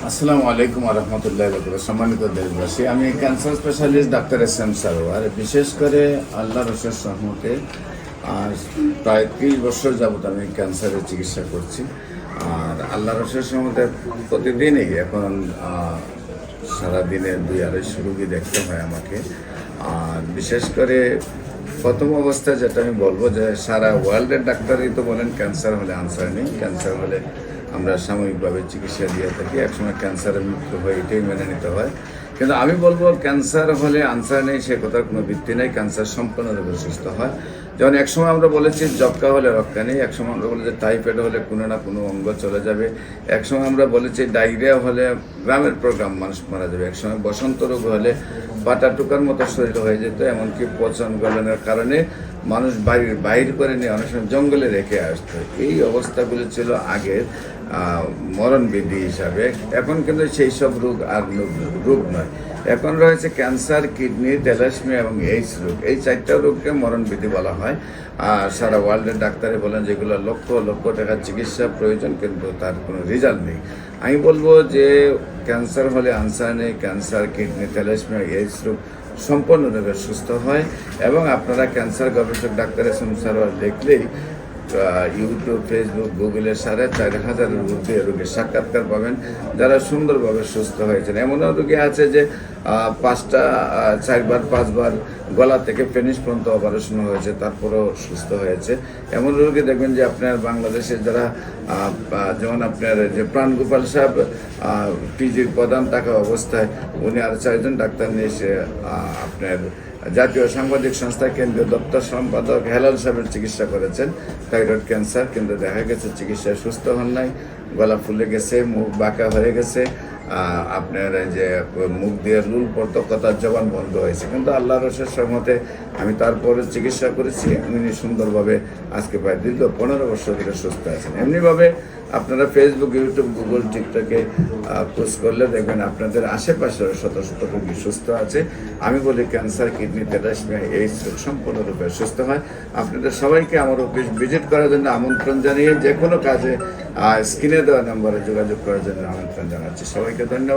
আসসালামু আলাইকুম রহমতুল্লাহ সম্মানিত দেশবাসী, আমি cancer specialist doctor SM Sarwar. বিশেষ করে আল্লাহ রসের রহমতে আর প্রায় 30 বছর যাবত আমি ক্যান্সারের চিকিৎসা করছি। আর আল্লাহ রসের রহমতে প্রতিদিনই এখন সারাদিনে 200-250 রুগী দেখতে হয় আমাকে। আর বিশেষ করে প্রথম অবস্থায় যেটা আমি বলবো যে সারা ওয়ার্ল্ডের ডাক্তারই তো বলেন ক্যান্সার হলে আনসার নেই, ক্যান্সার হলে আমরা সাময়িকভাবে চিকিৎসা দিয়ে থাকি, একসময় ক্যান্সারের মৃত্যু হয়, এটাই মেনে নিতে হয়। কিন্তু আমি বলবো ক্যান্সার হলে আনসার নেই সে কথার কোনো ভিত্তি নেই, ক্যান্সার সম্পূর্ণরূপে সুস্থ হয়। যেমন একসময় আমরা বলেছি যক্কা হলে রক্ষা নেই, একসময় আমরা বলেছি টাইফয়েড হলে কোনো না কোনো অঙ্গ চলে যাবে, একসময় আমরা বলেছি ডায়রিয়া হলে গ্রামের প্রোগ্রাম মানুষ মারা যাবে, একসময় বসন্ত রোগ হলে পাটা টুকার মতো শরীর হয়ে যেত, এমনকি পচন গলনের কারণে মানুষ বাইর করে নিয়ে অনেক সময় জঙ্গলে রেখে আসতো। এই অবস্থাগুলো ছিল আগের মরণবিধি হিসাবে। এখন কিন্তু সেই সব রোগ আর রোগ নয়, এখন রয়েছে ক্যান্সার, কিডনি, থ্যালাসেমিয়া এবং এইডস রোগ। এই 4টা রোগকে মরণবিধি বলা হয়। আর সারা ওয়ার্ল্ডের ডাক্তারে বলেন যেগুলো লক্ষ লক্ষ টাকার চিকিৎসা প্রয়োজন কিন্তু তার কোনো রেজাল্ট নেই। আমি বলবো যে ক্যান্সার হলে আনসার নেই, ক্যান্সার, কিডনি, থ্যালাসেমিয়া, এইডস রোগ সম্পূর্ণরূপে সুস্থ হয়। এবং আপনারা ক্যান্সার গবেষক ডাক্তার SM সারোয়ার দেখলেই ইউটিউব, ফেসবুক, গুগলে 4,500-এর ঊর্ধ্বে রোগীর সাক্ষাৎকার পাবেন যারা সুন্দরভাবে সুস্থ হয়েছেন। এমনও রোগী আছে যে 4-5বার গলা থেকে পেনিস পর্যন্ত অপারেশন হয়েছে, তারপরেও সুস্থ হয়েছে। এমন রোগী দেখবেন যে আপনার বাংলাদেশে যারা যেমন আপনার যে প্রাণগোপাল সাহেব পিজির প্রধান থাকা অবস্থায় উনি আর 4জন ডাক্তার নিয়ে এসে আপনার জাতীয় সাংবাদিক সংস্থা কেন্দ্রীয় দপ্তর সম্পাদক হেলাল সাহেবের চিকিৎসা করেছেন থাইরয়েড ক্যান্সার, কিন্তু দেখা গেছে চিকিৎসায় সুস্থ হন নাই, গলা ফুলে গেছে, মুখ বাঁকা হয়ে গেছে, আপনার যে মুখ দিয়ে লুল পড়তো, কথার জবান বন্ধ হয়েছে। কিন্তু আল্লাহ রসের সহমতে আমি তারপরে চিকিৎসা করেছি, উনি সুন্দরভাবে আজকে প্রায় দীর্ঘ 15 বছর ধরে সুস্থ আছেন। এমনিভাবে আপনারা ফেসবুক, ইউটিউব, গুগল, টিকটকে পোস্ট করলে দেখবেন আপনাদের আশেপাশে শত শত রোগী সুস্থ আছে। আমি বলি ক্যান্সার, কিডনি, থ্যালাসেমিয়া, এইডস রোগ সম্পূর্ণরূপে সুস্থ হয়। আপনাদের সবাইকে আমার অফিস ভিজিট করার জন্য আমন্ত্রণ জানিয়ে যে কোনো কাজে স্ক্রিনে দেওয়া নম্বরে যোগাযোগ করার জন্য আমন্ত্রণ জানাচ্ছি। সবাইকে ধন্যবাদ।